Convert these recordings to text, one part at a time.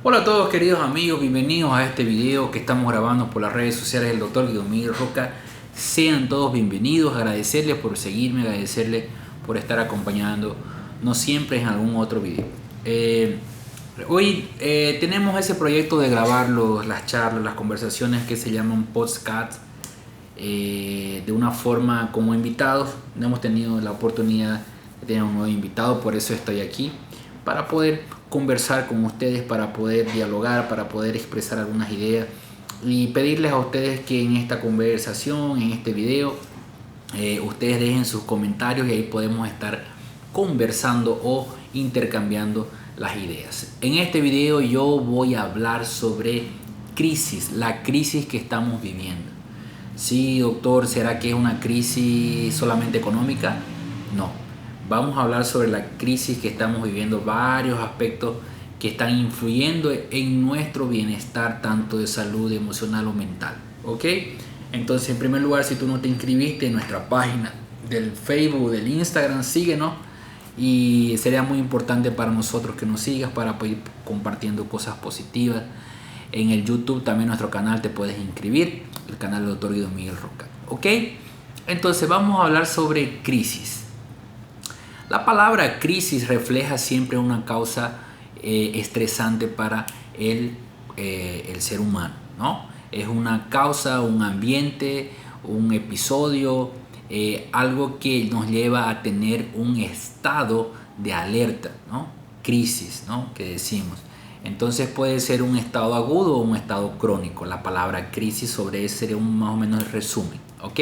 Hola a todos queridos amigos, bienvenidos a este video que estamos grabando por las redes sociales del Dr. Guido Miguel Roca. Sean todos bienvenidos, agradecerles por seguirme, agradecerles por estar acompañando, no siempre en algún otro video. Hoy tenemos ese proyecto de grabar las charlas, las conversaciones que se llaman podcast de una forma como invitados. No hemos tenido la oportunidad de tener un nuevo invitado, por eso estoy aquí, para poder conversar con ustedes, para poder dialogar, para poder expresar algunas ideas y pedirles a ustedes que en esta conversación, en este video, ustedes dejen sus comentarios y ahí podemos estar conversando o intercambiando las ideas. En este video yo voy a hablar sobre crisis, la crisis que estamos viviendo. Sí, doctor, ¿será que es una crisis solamente económica? No. Vamos a hablar sobre la crisis que estamos viviendo, varios aspectos que están influyendo en nuestro bienestar, tanto de salud emocional o mental. ¿Ok? Entonces, en primer lugar, si tú no te inscribiste en nuestra página del Facebook, del Instagram, síguenos. Y sería muy importante para nosotros que nos sigas para ir compartiendo cosas positivas. En el YouTube también nuestro canal te puedes inscribir, el canal del Dr. Guido Miguel Roca. ¿Ok? Entonces, vamos a hablar sobre crisis. La palabra crisis refleja siempre una causa estresante para el ser humano, ¿no? Es una causa, un ambiente, un episodio, algo que nos lleva a tener un estado de alerta, ¿no? Crisis, ¿no? Que decimos. Entonces puede ser un estado agudo o un estado crónico. La palabra crisis sobre eso sería más o menos el resumen, ¿ok?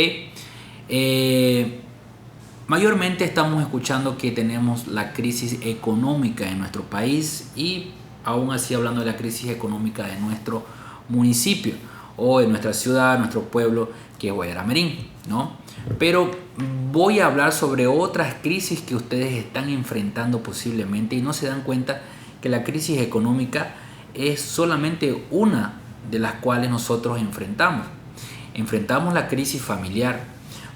Mayormente estamos escuchando que tenemos la crisis económica en nuestro país y aún así hablando de la crisis económica de nuestro municipio o de nuestra ciudad, nuestro pueblo, que es Guayaramerín, ¿no? Pero voy a hablar sobre otras crisis que ustedes están enfrentando posiblemente y no se dan cuenta que la crisis económica es solamente una de las cuales nosotros enfrentamos. Enfrentamos la crisis familiar.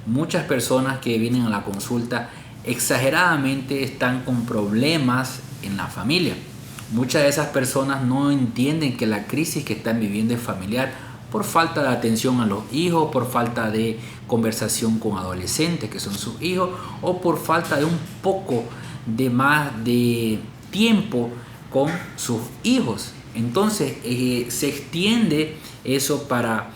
Muchas personas que vienen a la consulta exageradamente están con problemas en la familia. Muchas de esas personas no entienden que la crisis que están viviendo es familiar por falta de atención a los hijos, por falta de conversación con adolescentes que son sus hijos o por falta de un poco de más de tiempo con sus hijos. Entonces se extiende eso para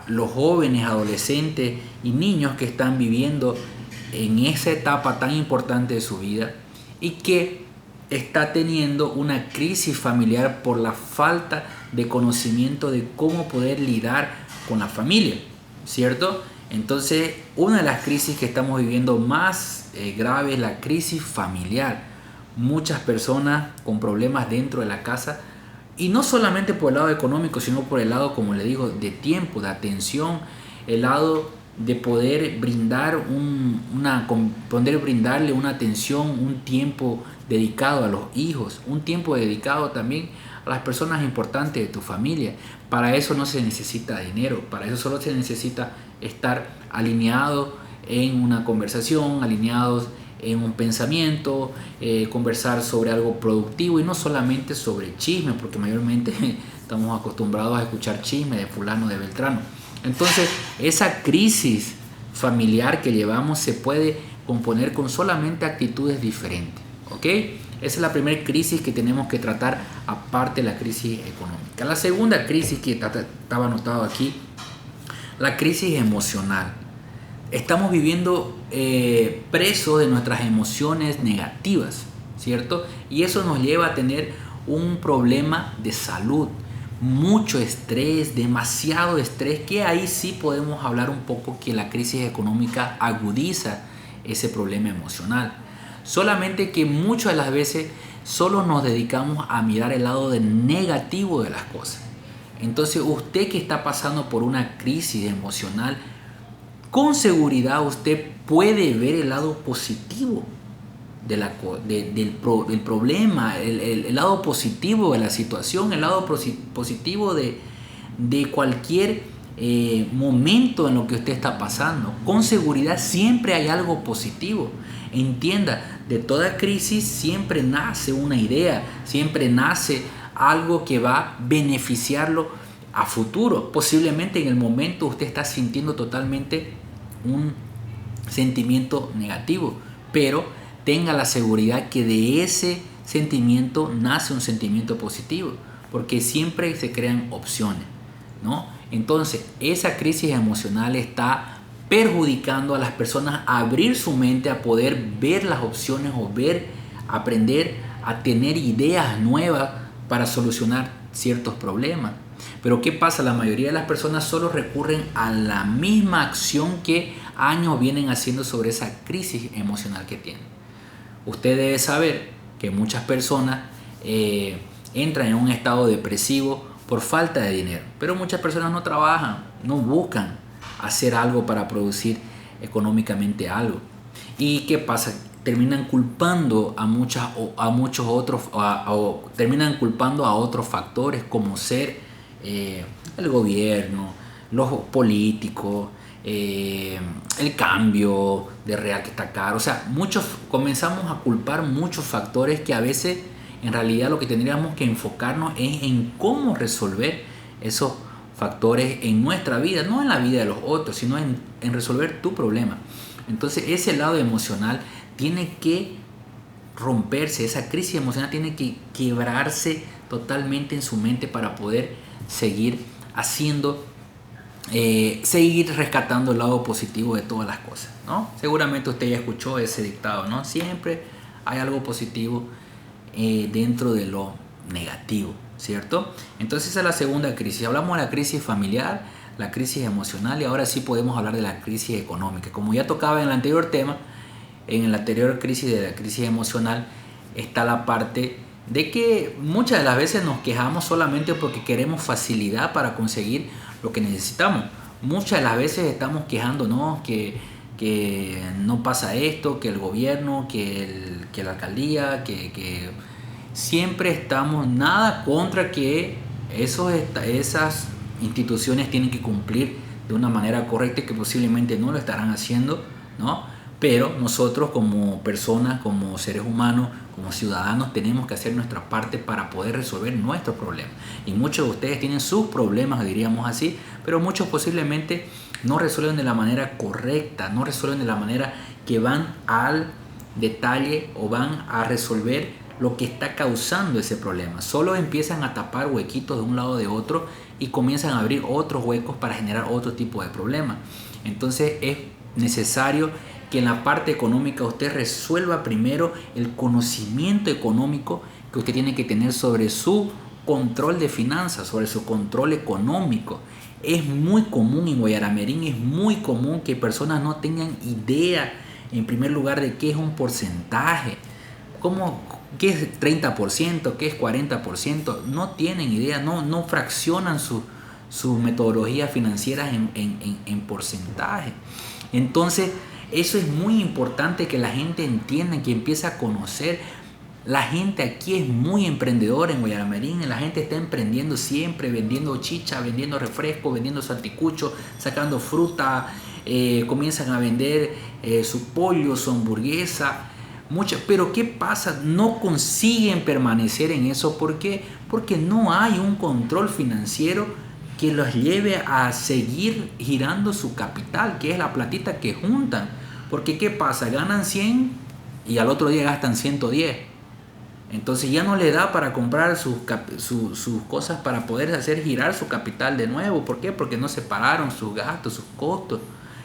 los jóvenes, adolescentes y niños que están viviendo en esa etapa tan importante de su vida y que está teniendo una crisis familiar por la falta de conocimiento de cómo poder lidiar con la familia, ¿cierto? Entonces, una de las crisis que estamos viviendo más grave es la crisis familiar. Muchas personas con problemas dentro de la casa. Y no solamente por el lado económico, sino por el lado, como le digo, de tiempo, de atención, el lado de poder brindar brindarle una atención, un tiempo dedicado a los hijos, un tiempo dedicado también a las personas importantes de tu familia. Para eso no se necesita dinero, para eso solo se necesita estar alineado en una conversación, alineados en un pensamiento, conversar sobre algo productivo y no solamente sobre chisme, porque mayormente estamos acostumbrados a escuchar chisme de fulano, de beltrano. Entonces, esa crisis familiar que llevamos se puede componer con solamente actitudes diferentes, ¿ok? Esa es la primera crisis que tenemos que tratar, aparte de la crisis económica. La segunda crisis que estaba anotado aquí, la crisis emocional. Estamos viviendo presos de nuestras emociones negativas, ¿cierto? Y eso nos lleva a tener un problema de salud, mucho estrés, demasiado estrés, que ahí sí podemos hablar un poco que la crisis económica agudiza ese problema emocional. Solamente que muchas de las veces solo nos dedicamos a mirar el lado negativo de las cosas. Entonces, usted que está pasando por una crisis emocional, con seguridad usted puede ver el lado positivo del problema, el lado positivo de la situación, el lado positivo de cualquier momento en lo que usted está pasando. Con seguridad siempre hay algo positivo. Entienda, de toda crisis siempre nace una idea, siempre nace algo que va a beneficiarlo a futuro. Posiblemente en el momento usted está sintiendo totalmente un sentimiento negativo, pero tenga la seguridad que de ese sentimiento nace un sentimiento positivo, porque siempre se crean opciones, ¿no? Entonces, esa crisis emocional está perjudicando a las personas a abrir su mente, a poder ver las opciones o aprender a tener ideas nuevas para solucionar ciertos problemas. Pero ¿qué pasa? La mayoría de las personas solo recurren a la misma acción que años vienen haciendo sobre esa crisis emocional que tienen. Usted debe saber que muchas personas entran en un estado depresivo por falta de dinero, pero muchas personas no trabajan, no buscan hacer algo para producir económicamente algo. ¿Y qué pasa? Terminan culpando terminan culpando a otros factores como ser el gobierno, los políticos, el cambio de real que está caro. O sea, comenzamos a culpar muchos factores que a veces en realidad lo que tendríamos que enfocarnos es en cómo resolver esos factores en nuestra vida, no en la vida de los otros, sino en resolver tu problema. Entonces ese lado emocional tiene que romperse, esa crisis emocional tiene que quebrarse totalmente en su mente para poder seguir seguir rescatando el lado positivo de todas las cosas, ¿no? Seguramente usted ya escuchó ese dictado, ¿no? Siempre hay algo positivo dentro de lo negativo, ¿cierto? Entonces esa es la segunda crisis. Hablamos de la crisis familiar, la crisis emocional y ahora sí podemos hablar de la crisis económica. Como ya tocaba en el anterior tema, en la anterior crisis de la crisis emocional está la parte de que muchas de las veces nos quejamos solamente porque queremos facilidad para conseguir lo que necesitamos. Muchas de las veces estamos quejándonos que no pasa esto, que el gobierno, que la alcaldía, que siempre estamos nada contra que esas instituciones tienen que cumplir de una manera correcta y que posiblemente no lo estarán haciendo, ¿no? Pero nosotros como personas, como seres humanos, como ciudadanos, tenemos que hacer nuestra parte para poder resolver nuestros problemas. Y muchos de ustedes tienen sus problemas, diríamos así, pero muchos posiblemente no resuelven de la manera correcta, no resuelven de la manera que van al detalle o van a resolver lo que está causando ese problema. Solo empiezan a tapar huequitos de un lado de otro y comienzan a abrir otros huecos para generar otro tipo de problemas. Entonces es necesario que en la parte económica usted resuelva primero el conocimiento económico que usted tiene que tener sobre su control de finanzas, sobre su control económico. Es muy común en Guayaramerín, es muy común que personas no tengan idea, en primer lugar, de qué es un porcentaje, qué es 30%, qué es 40%. No tienen idea, no fraccionan sus metodologías financieras en porcentaje. Entonces, eso es muy importante que la gente entienda, que empiece a conocer. La gente aquí es muy emprendedora en Guayaramerín, la gente está emprendiendo siempre, vendiendo chicha, vendiendo refresco, vendiendo su anticucho, sacando fruta, comienzan a vender su pollo, su hamburguesa, pero ¿qué pasa? No consiguen permanecer en eso. ¿Por qué? Porque no hay un control financiero que los lleve a seguir girando su capital, que es la platita que juntan. Porque ¿qué pasa? Ganan 100 y al otro día gastan 110. Entonces ya no le da para comprar sus cosas para poder hacer girar su capital de nuevo. ¿Por qué? Porque no separaron sus gastos, sus costos.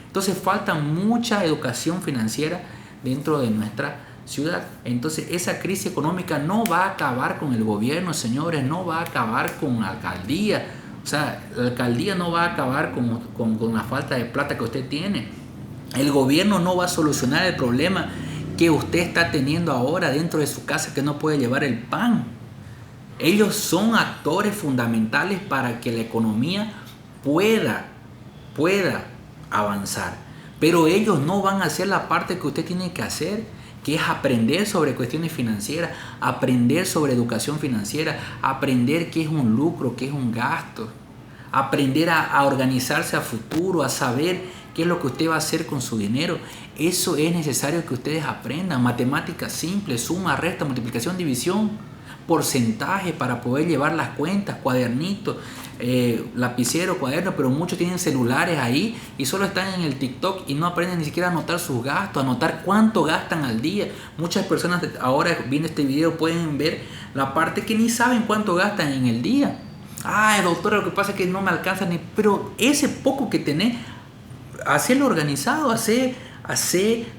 Entonces falta mucha educación financiera dentro de nuestra ciudad. Entonces esa crisis económica no va a acabar con el gobierno, señores, no va a acabar con la alcaldía. O sea, la alcaldía no va a acabar con la falta de plata que usted tiene. El gobierno no va a solucionar el problema que usted está teniendo ahora dentro de su casa, que no puede llevar el pan. Ellos son actores fundamentales para que la economía pueda avanzar. Pero ellos no van a hacer la parte que usted tiene que hacer, que es aprender sobre cuestiones financieras, aprender sobre educación financiera, aprender qué es un lucro, qué es un gasto, aprender a organizarse a futuro, a saber qué es lo que usted va a hacer con su dinero. Eso es necesario que ustedes aprendan. Matemáticas simples, suma, resta, multiplicación, división, porcentaje para poder llevar las cuentas, cuadernitos, lapicero, cuaderno, pero muchos tienen celulares ahí y solo están en el TikTok y no aprenden ni siquiera a anotar sus gastos, a anotar cuánto gastan al día. Muchas personas ahora viendo este video pueden ver la parte que ni saben cuánto gastan en el día. Ay, doctor, lo que pasa es que no me alcanza ni... Pero ese poco que tenés, hacerlo organizado, hacer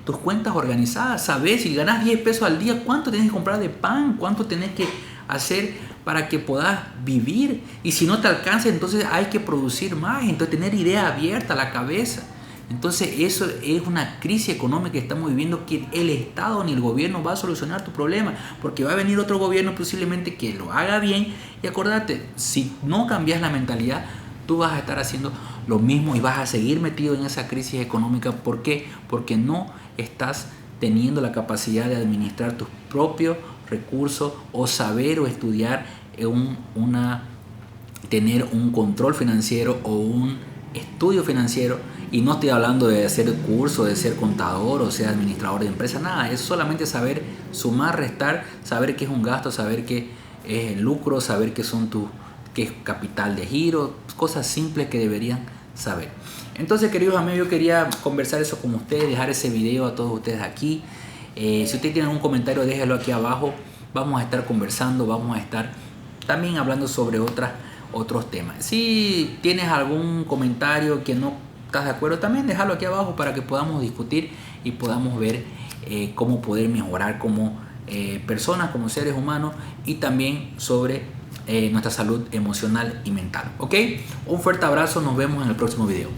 tus cuentas organizadas, saber si ganas 10 pesos al día, cuánto tenés que comprar de pan, cuánto tenés que hacer para que puedas vivir. Y si no te alcanza, entonces hay que producir más, entonces tener idea abierta a la cabeza. Entonces eso es una crisis económica que estamos viviendo, que el Estado ni el gobierno va a solucionar tu problema, porque va a venir otro gobierno posiblemente que lo haga bien. Y acordate, si no cambias la mentalidad, tú vas a estar haciendo lo mismo y vas a seguir metido en esa crisis económica. ¿Por qué? Porque no estás teniendo la capacidad de administrar tus propios recursos o saber o estudiar tener un control financiero o un estudio financiero. Y no estoy hablando de hacer curso, de ser contador o ser administrador de empresa, nada. Es solamente saber sumar, restar, saber qué es un gasto, saber qué es el lucro, saber qué es capital de giro, cosas simples que deberían saber. Entonces, queridos amigos, yo quería conversar eso con ustedes, dejar ese video a todos ustedes aquí. Si ustedes tienen un comentario, déjenlo aquí abajo. Vamos a estar conversando, vamos a estar también hablando sobre otros temas. Si tienes algún comentario que no estás de acuerdo, también déjalo aquí abajo para que podamos discutir y podamos ver cómo poder mejorar como personas, como seres humanos, y también sobre nuestra salud emocional y mental. ¿Ok? Un fuerte abrazo, nos vemos en el próximo video.